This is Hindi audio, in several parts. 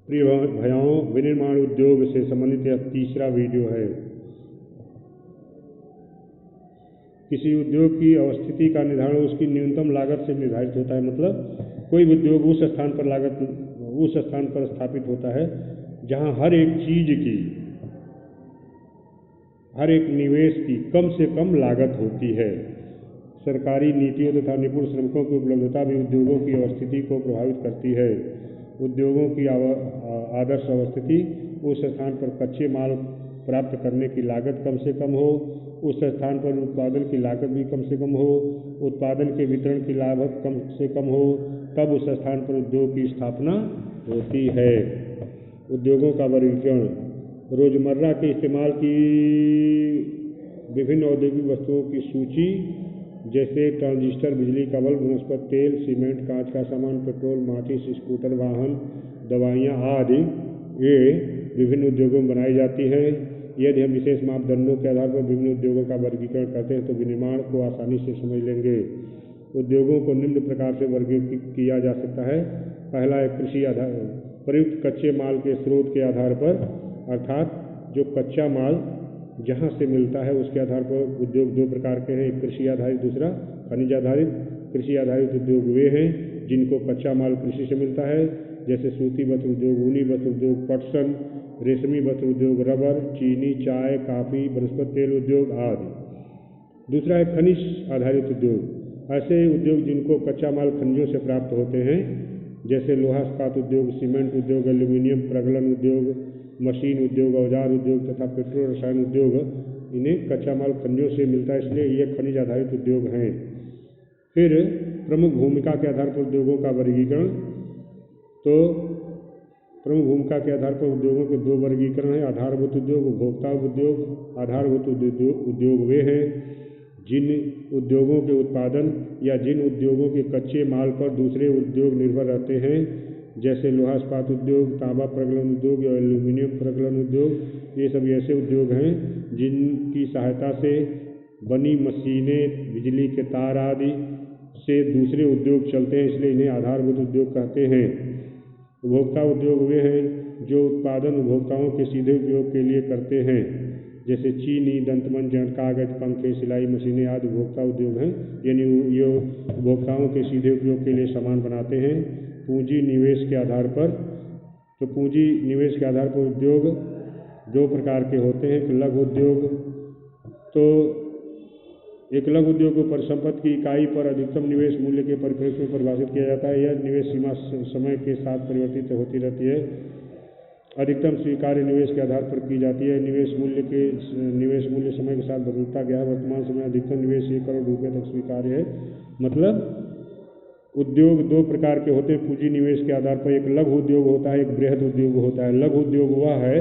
प्रिय भाइयों, विनिर्माण उद्योग से संबंधित यह तीसरा वीडियो है। किसी उद्योग की अवस्थिति का निर्धारण उसकी न्यूनतम लागत से निर्धारित होता है। मतलब कोई उद्योग उस स्थान पर स्थापित होता है जहां हर एक चीज की, हर एक निवेश की कम से कम लागत होती है। सरकारी नीतियों तथा निपुण श्रमिकों की उपलब्धता भी उद्योगों की अवस्थिति को प्रभावित करती है। उद्योगों की आदर्श अवस्थिति उस स्थान पर कच्चे माल प्राप्त करने की लागत कम से कम हो, उस स्थान पर उत्पादन की लागत भी कम से कम हो, उत्पादन के वितरण की लागत कम से कम हो, तब उस स्थान पर उद्योग की स्थापना होती है। उद्योगों का वर्गीकरण। रोजमर्रा के इस्तेमाल की विभिन्न औद्योगिक वस्तुओं की सूची, जैसे ट्रांजिस्टर, बिजली का बल्ब, वनस्पति तेल, सीमेंट, कांच का सामान, पेट्रोल, माचिस, स्कूटर, वाहन, दवाइयाँ आदि, ये विभिन्न उद्योगों में बनाई जाती हैं। यदि हम विशेष मापदंडों के आधार पर विभिन्न उद्योगों का वर्गीकरण करते हैं तो विनिर्माण को आसानी से समझ लेंगे। उद्योगों को निम्न प्रकार से वर्गीकृत किया जा सकता है। पहला है कृषि आधार, प्रयुक्त कच्चे माल के स्रोत के आधार पर, अर्थात जो कच्चा माल जहाँ से मिलता है उसके आधार पर उद्योग दो प्रकार के हैं, एक कृषि आधारित, दूसरा खनिज आधारित। कृषि आधारित उद्योग वे हैं जिनको कच्चा माल कृषि से मिलता है, जैसे सूती वस्त्र उद्योग, ऊनी वस्त्र उद्योग, पटसन, रेशमी वस्त्र उद्योग, रबर, चीनी, चाय, कॉफी, वनस्पति तेल उद्योग आदि। दूसरा है खनिज आधारित उद्योग, ऐसे उद्योग जिनको कच्चा माल खनिजों से प्राप्त होते हैं, जैसे लोहा इस्पात उद्योग, सीमेंट उद्योग, एल्यूमिनियम प्रगलन उद्योग, मशीन उद्योग, औजार उद्योग तथा पेट्रो रसायन उद्योग। इन्हें कच्चा माल खनिजों से मिलता है, इसलिए ये खनिज आधारित उद्योग हैं। फिर प्रमुख भूमिका के आधार पर उद्योगों का वर्गीकरण। तो प्रमुख भूमिका के आधार पर उद्योगों के दो वर्गीकरण हैं, आधारभूत उद्योग, उपभोक्ता उद्योग। आधारभूत उद्योग वे हैं जिन उद्योगों के उत्पादन या जिन उद्योगों के कच्चे माल पर दूसरे उद्योग निर्भर रहते हैं, जैसे लोहा इस्पात उद्योग, तांबा प्रगलन उद्योग या एल्यूमिनियम प्रगलन उद्योग। ये सब ऐसे उद्योग हैं जिनकी सहायता से बनी मशीनें, बिजली के तार आदि से दूसरे उद्योग चलते हैं, इसलिए इन्हें आधारभूत उद्योग कहते हैं। उपभोक्ता उद्योग वे हैं जो उत्पादन उपभोक्ताओं के सीधे उपयोग के लिए करते हैं, जैसे चीनी, दंतमंजन, कागज, पंखे, सिलाई मशीनें आदि उपभोक्ता उद्योग हैं, यानी ये उपभोक्ताओं के सीधे उपयोग के लिए सामान बनाते हैं। पूंजी निवेश के आधार पर, तो पूंजी निवेश के आधार पर उद्योग दो प्रकार के होते हैं। एक लघु उद्योग, तो एक लघु उद्योग को परिसंपत्ति की इकाई पर अधिकतम निवेश मूल्य के परिप्रेक्ष्य में परिभाषित किया जाता है। यह निवेश सीमा समय के साथ परिवर्तित होती रहती है, अधिकतम स्वीकार्य निवेश के आधार पर की जाती है। निवेश मूल्य समय के साथ बदलता गया है। वर्तमान समय अधिकतम निवेश 1 करोड़ रुपये तक स्वीकार्य है। मतलब उद्योग दो प्रकार के होते हैं पूंजी निवेश के आधार पर, एक लघु उद्योग होता है, एक बृहद उद्योग होता है। लघु उद्योग वह है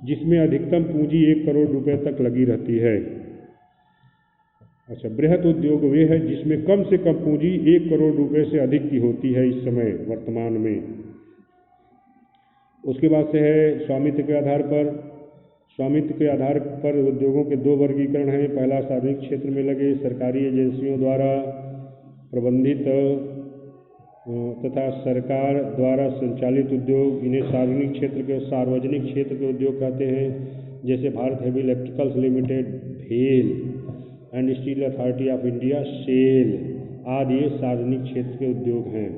जिसमें अधिकतम पूंजी 1 करोड़ रुपये तक लगी रहती है। अच्छा, बृहद उद्योग वे है जिसमें कम से कम पूंजी 1 करोड़ रुपये से अधिक की होती है इस समय वर्तमान में। उसके बाद से है स्वामित्व के आधार पर। स्वामित्व के आधार पर उद्योगों के दो वर्गीकरण हैं। पहला, सार्वजनिक क्षेत्र में लगे सरकारी एजेंसियों द्वारा प्रबंधित तथा सरकार द्वारा संचालित उद्योग, इन्हें सार्वजनिक क्षेत्र के उद्योग कहते हैं, जैसे भारत हेवी इलेक्ट्रिकल्स लिमिटेड भेल and steel authority of India SAIL आदि ये सार्वजनिक क्षेत्र के उद्योग हैं।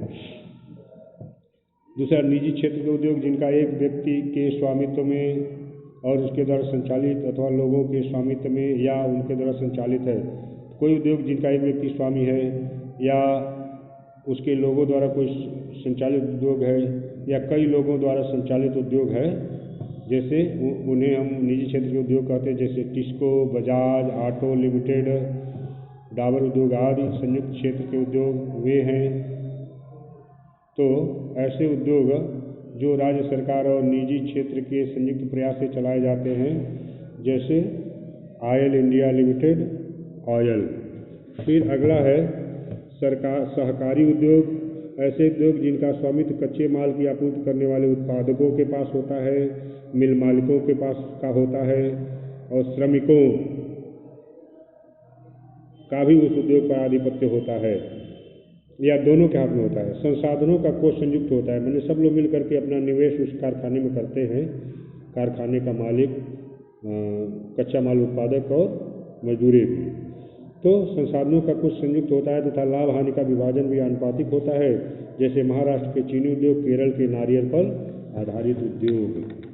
दूसरा, निजी क्षेत्र के उद्योग, जिनका एक व्यक्ति के स्वामित्व में और उसके द्वारा संचालित अथवा लोगों के स्वामित्व में या उनके द्वारा संचालित है। कोई उद्योग जिनका एक व्यक्ति स्वामी है या उसके लोगों द्वारा कोई संचालित उद्योग है या कई लोगों द्वारा संचालित उद्योग है, जैसे उन्हें हम निजी क्षेत्र के उद्योग कहते हैं, जैसे टिस्को, बजाज ऑटो लिमिटेड, डाबर उद्योग आदि संयुक्त क्षेत्र के उद्योग वे हैं। तो ऐसे उद्योग जो राज्य सरकार और निजी क्षेत्र के संयुक्त प्रयास से चलाए जाते हैं, जैसे ऑयल इंडिया लिमिटेड, ऑयल। फिर अगला है सहकारी उद्योग, ऐसे उद्योग जिनका स्वामित्व कच्चे माल की आपूर्ति करने वाले उत्पादकों के पास होता है, मिल मालिकों के पास का होता है और श्रमिकों का भी उस उद्योग पर आधिपत्य होता है। या दोनों के हाथ में होता है। संसाधनों का कोष संयुक्त होता है, मैंने सब लोग मिल करके अपना निवेश उस कारखाने में करते हैं। कारखाने का मालिक, कच्चा माल उत्पादक और मजदूरी भी। तो संसाधनों का कुछ संयुक्त होता है तथा लाभ हानि का विभाजन भी आनुपातिक होता है, जैसे महाराष्ट्र के चीनी उद्योग, केरल के नारियल पर आधारित उद्योग।